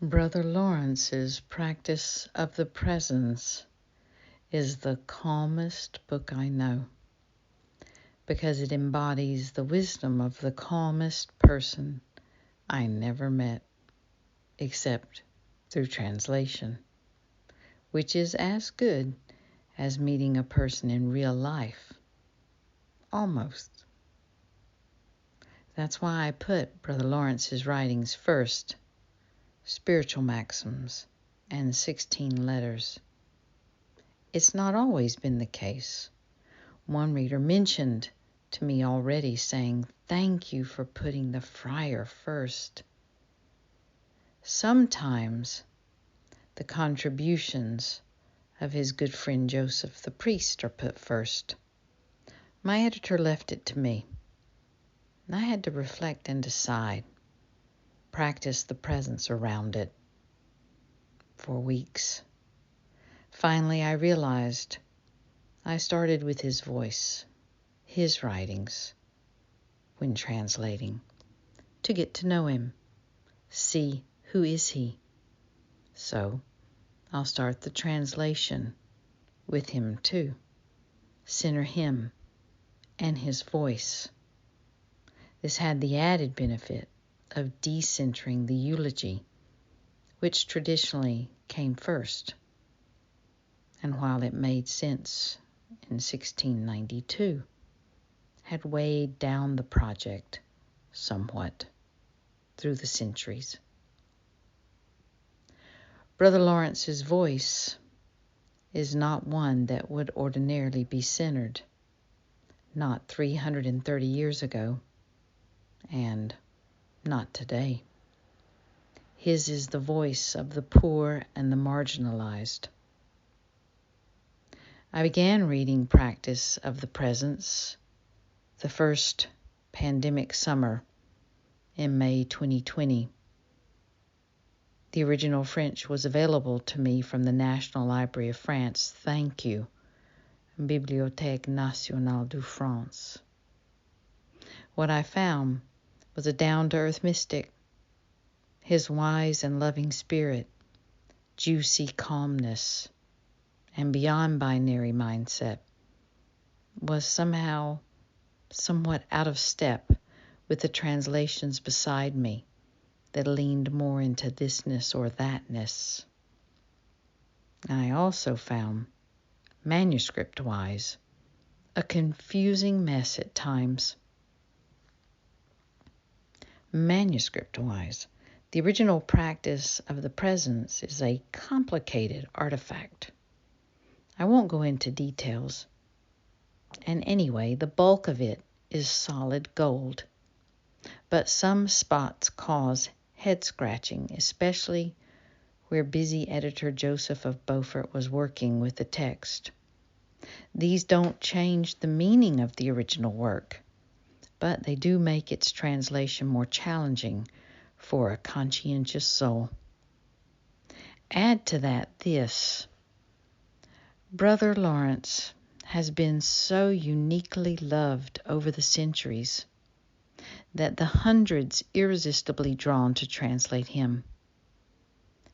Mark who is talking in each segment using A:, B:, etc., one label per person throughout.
A: Brother Lawrence's Practice of the Presence is the calmest book I know because it embodies the wisdom of the calmest person I never met, except through translation, which is as good as meeting a person in real life. Almost. That's why I put Brother Lawrence's writings first, Spiritual Maxims and 16 Letters. It's not always been the case. One reader mentioned to me already saying, "Thank you for putting the friar first." Sometimes the contributions of his good friend Joseph the priest are put first. My editor left it to me. I had to reflect and decide, practice the presence around it for weeks. Finally, I realized I started with his voice, his writings, when translating, to get to know him, see who is he. So I'll start the translation with him too, center him and his voice. This had the added benefit of decentering the eulogy, which traditionally came first. And while it made sense in 1692, had weighed down the project somewhat through the centuries. Brother Lawrence's voice is not one that would ordinarily be centered, not 330 years ago, and not today. His is the voice of the poor and the marginalized. I began reading Practice of the Presence the first pandemic summer in May 2020. The original French was available to me from the National Library of France. Thank you, Bibliothèque Nationale de France. What I found was a down-to-earth mystic, his wise and loving spirit, juicy calmness, and beyond binary mindset was somehow somewhat out of step with the translations beside me that leaned more into thisness or thatness. And I also found, manuscript-wise, a confusing mess at times. Manuscript-wise, the original Practice of the Presence is a complicated artifact. I won't go into details. And anyway, the bulk of it is solid gold. But some spots cause head-scratching, especially where busy editor Joseph of Beaufort was working with the text. These don't change the meaning of the original work, but they do make its translation more challenging for a conscientious soul. Add to that this: Brother Lawrence has been so uniquely loved over the centuries that the hundreds irresistibly drawn to translate him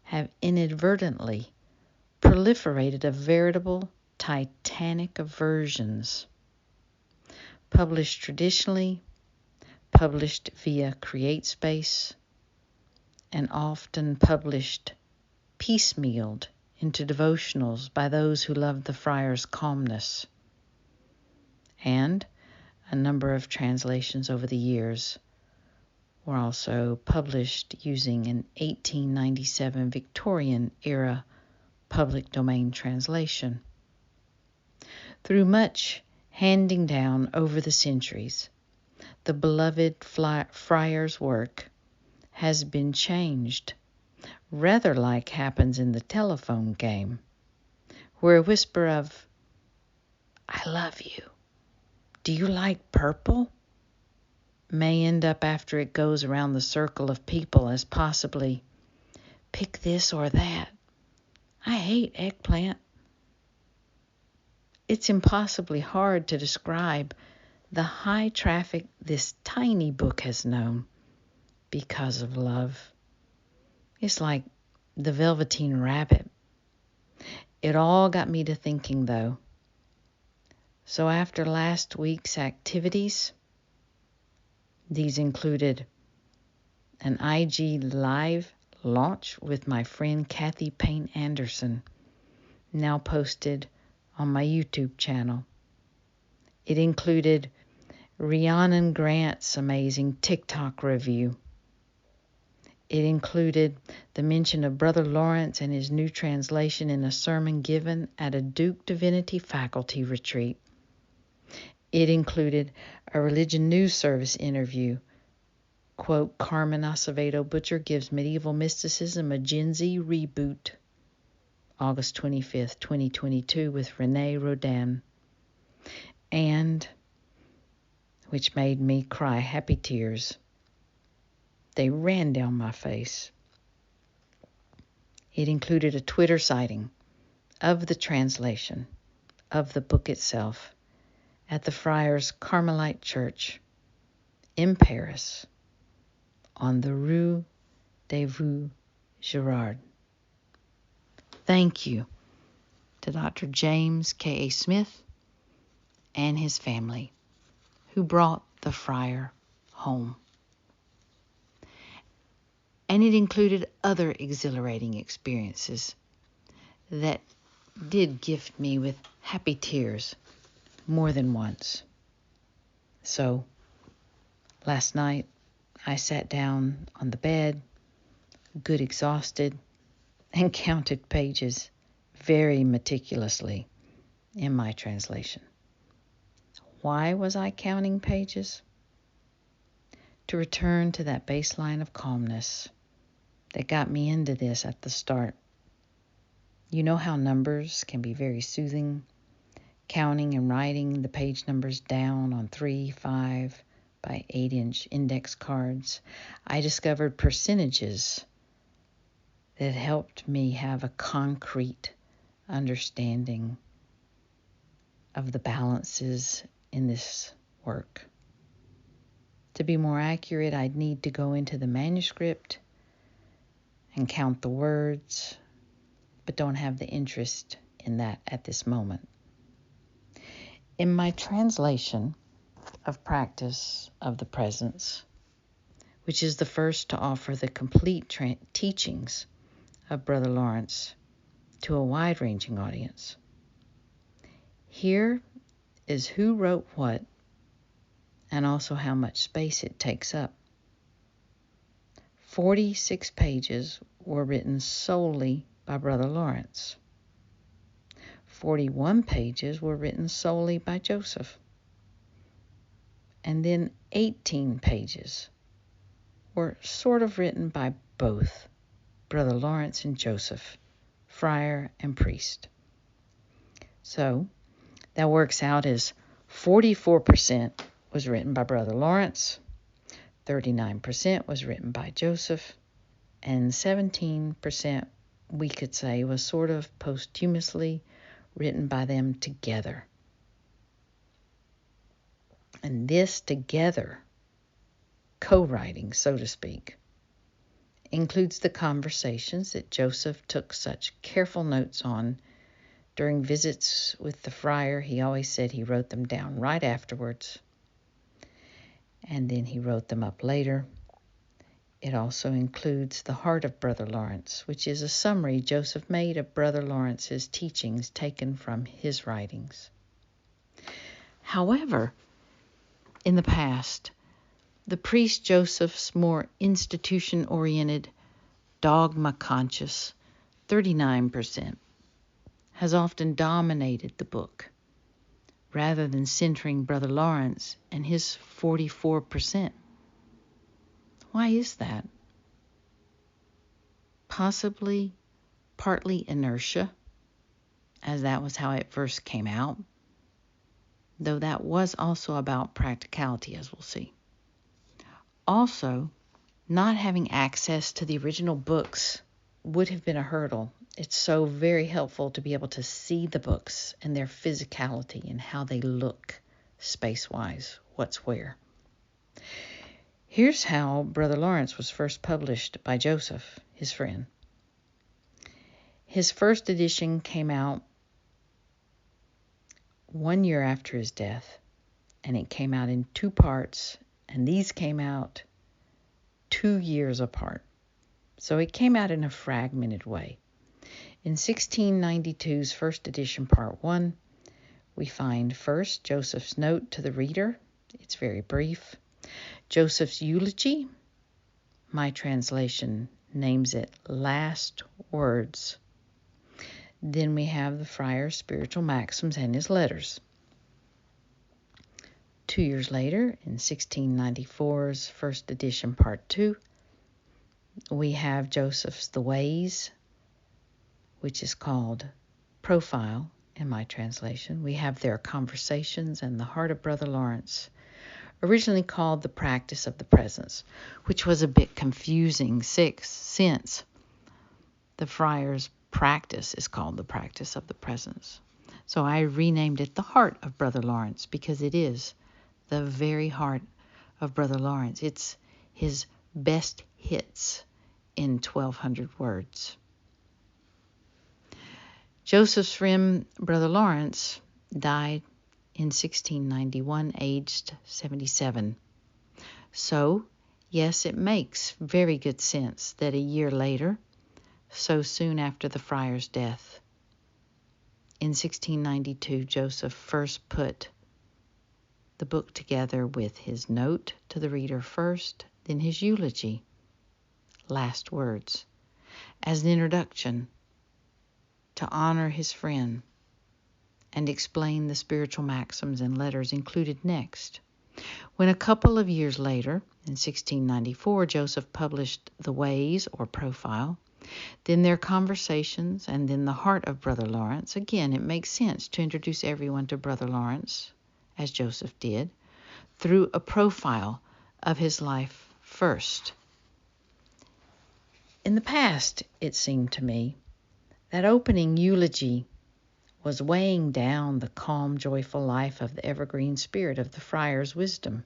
A: have inadvertently proliferated a veritable Titanic of versions, published traditionally, published via CreateSpace, and often published piecemealed into devotionals by those who loved the friar's calmness. And a number of translations over the years were also published using an 1897 Victorian-era public domain translation. Through much handing down over the centuries, the beloved friar's work has been changed, rather like happens in the telephone game, where a whisper of, "I love you. Do you like purple?" may end up after it goes around the circle of people as possibly, "Pick this or that. I hate eggplant." It's impossibly hard to describe the high traffic this tiny book has known because of love. It's like the Velveteen Rabbit. It all got me to thinking, though. So after last week's activities, these included an IG Live launch with my friend Kathy Payne Anderson, now posted on my YouTube channel. It included Rhiannon Grant's amazing TikTok review. It included the mention of Brother Lawrence and his new translation in a sermon given at a Duke Divinity faculty retreat. It included a Religion News Service interview. Quote, Carmen Acevedo Butcher gives medieval mysticism a Gen Z reboot. August 25th, 2022 with Renee Rodin. And, which made me cry happy tears, they ran down my face. It included a Twitter sighting of the translation of the book itself at the Friars Carmelite Church in Paris on the Rue des Vieux Girards. Thank you to Dr. James K.A. Smith and his family who brought the friar home. And it included other exhilarating experiences that did gift me with happy tears more than once. So, last night I sat down on the bed, good exhausted, and counted pages very meticulously in my translation. Why was I counting pages? To return to that baseline of calmness that got me into this at the start. You know how numbers can be very soothing? Counting and writing the page numbers down on 3, 5 by 8-inch index cards, I discovered percentages that helped me have a concrete understanding of the balances in this work. To be more accurate, I'd need to go into the manuscript and count the words, but don't have the interest in that at this moment. In my translation of Practice of the Presence, which is the first to offer the complete teachings of Brother Lawrence to a wide-ranging audience, here is who wrote what and also how much space it takes up. 46 pages were written solely by Brother Lawrence. 41 pages were written solely by Joseph. And then 18 pages were sort of written by both Brother Lawrence and Joseph, friar and priest. So that works out as 44% was written by Brother Lawrence, 39% was written by Joseph, and 17%, we could say, was sort of posthumously written by them together. And this together, co-writing, so to speak, includes the conversations that Joseph took such careful notes on during visits with the friar. He always said he wrote them down right afterwards, and then he wrote them up later. It also includes the Heart of Brother Lawrence, which is a summary Joseph made of Brother Lawrence's teachings taken from his writings. However, in the past, the priest Joseph's more institution-oriented, dogma-conscious 39% has often dominated the book, rather than centering Brother Lawrence and his 44%. Why is that? Possibly partly inertia, as that was how it first came out, though that was also about practicality, as we'll see. Also, not having access to the original books would have been a hurdle. It's so very helpful to be able to see the books and their physicality and how they look space-wise, what's where. Here's how Brother Lawrence was first published by Joseph, his friend. His first edition came out 1 year after his death, and it came out in 2 parts, and these came out 2 years apart. So it came out in a fragmented way. In 1692's first edition, part 1, we find first Joseph's note to the reader. It's very brief. Joseph's eulogy. My translation names it Last Words. Then we have the friar's spiritual maxims and his letters. 2 years later, in 1694's first edition, part 2, we have Joseph's The Ways, which is called Profile in my translation. We have their Conversations and the Heart of Brother Lawrence, originally called The Practice of the Presence, which was a bit confusing since the friar's practice is called The Practice of the Presence. So I renamed it The Heart of Brother Lawrence because it is the very heart of Brother Lawrence. It's his best hits in 1,200 words. Joseph's friend, Brother Lawrence, died in 1691, aged 77. So, yes, it makes very good sense that a year later, so soon after the friar's death, in 1692, Joseph first put the book together with his note to the reader first, then his eulogy, Last Words, as an introduction to honor his friend and explain the spiritual maxims and letters included next. When a couple of years later, in 1694, Joseph published The Ways, or Profile, then their Conversations, and then The Heart of Brother Lawrence, again, it makes sense to introduce everyone to Brother Lawrence, as Joseph did, through a profile of his life first. In the past, it seemed to me, that opening eulogy was weighing down the calm, joyful life of the evergreen spirit of the friar's wisdom.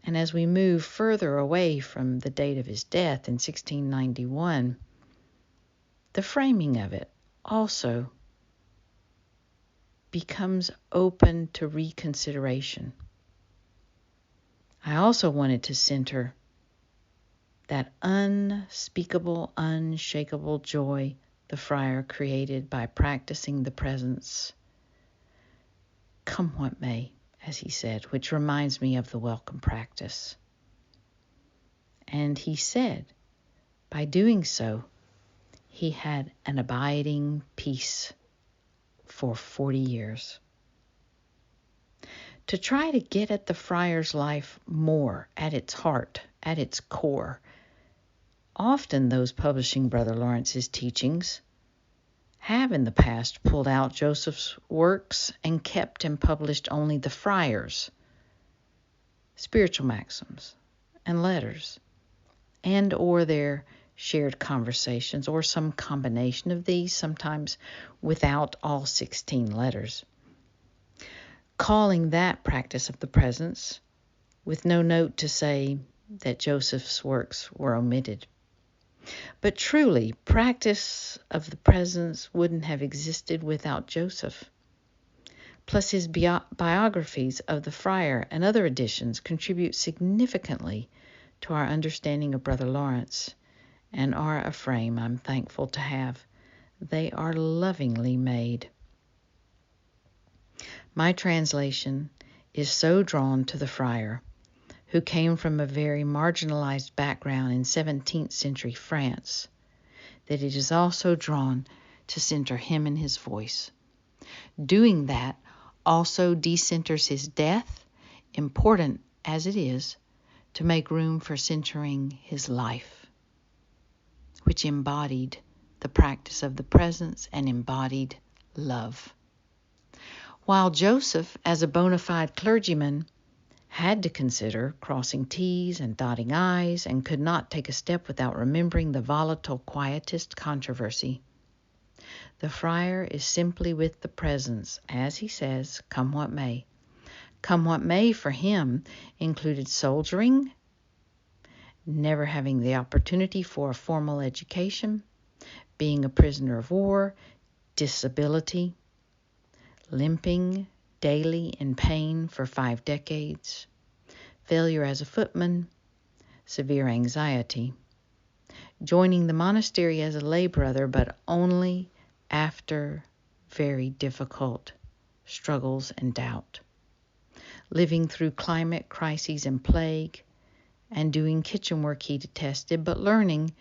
A: And as we move further away from the date of his death in 1691, the framing of it also becomes open to reconsideration. I also wanted to center that unspeakable, unshakable joy the friar created by practicing the presence, come what may, as he said, which reminds me of the welcome practice. And he said, by doing so, he had an abiding peace for 40 years. To try to get at the friar's life more, at its heart, at its core, often those publishing Brother Lawrence's teachings have in the past pulled out Joseph's works and kept and published only the friar's spiritual maxims and letters, and or their shared conversations, or some combination of these, sometimes without all 16 letters, calling that practice of the presence with no note to say that Joseph's works were omitted. But truly, practice of the presence wouldn't have existed without Joseph. Plus, his biographies of the friar and other editions contribute significantly to our understanding of Brother Lawrence, and are a frame I'm thankful to have. They are lovingly made. My translation is so drawn to the friar, who came from a very marginalized background in 17th century France, that it is also drawn to center him and his voice. Doing that also decenters his death, important as it is, to make room for centering his life, which embodied the practice of the presence and embodied love. While Joseph, as a bona fide clergyman, had to consider crossing T's and dotting I's, and could not take a step without remembering the volatile quietist controversy, the friar is simply with the presence, as he says, come what may. Come what may for him included soldiering, never having the opportunity for a formal education, being a prisoner of war, disability, limping daily in pain for 5 decades, failure as a footman, severe anxiety, joining the monastery as a lay brother, but only after very difficult struggles and doubt, living through climate crises and plague, and doing kitchen work he detested, but learning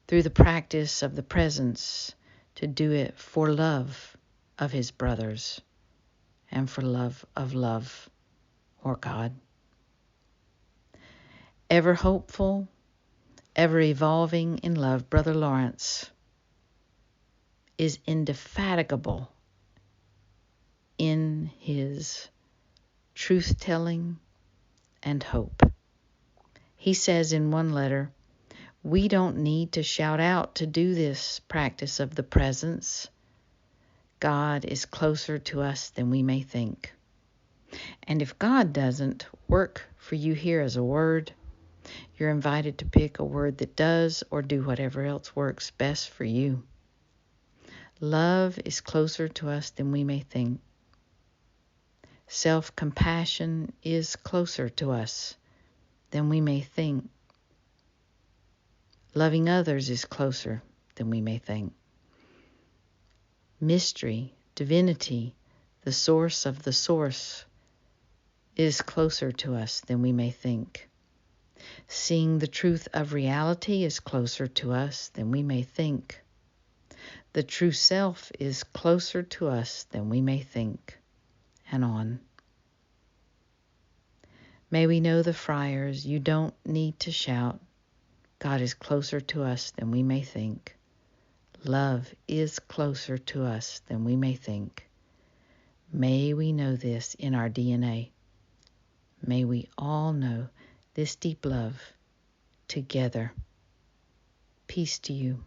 A: through the practice of the presence to do it for love of his brothers and for love of love or God. Ever hopeful, ever evolving in love, Brother Lawrence is indefatigable in his truth-telling and hope. He says in one letter, we don't need to shout out to do this practice of the presence. God is closer to us than we may think. And if God doesn't work for you here as a word, you're invited to pick a word that does or do whatever else works best for you. Love is closer to us than we may think. Self-compassion is closer to us than we may think. Loving others is closer than we may think. Mystery, divinity, the source of the source, is closer to us than we may think. Seeing the truth of reality is closer to us than we may think. The true self is closer to us than we may think, and on. May we know the friars, you don't need to shout. God is closer to us than we may think. Love is closer to us than we may think. May we know this in our DNA. May we all know this deep love together. Peace to you.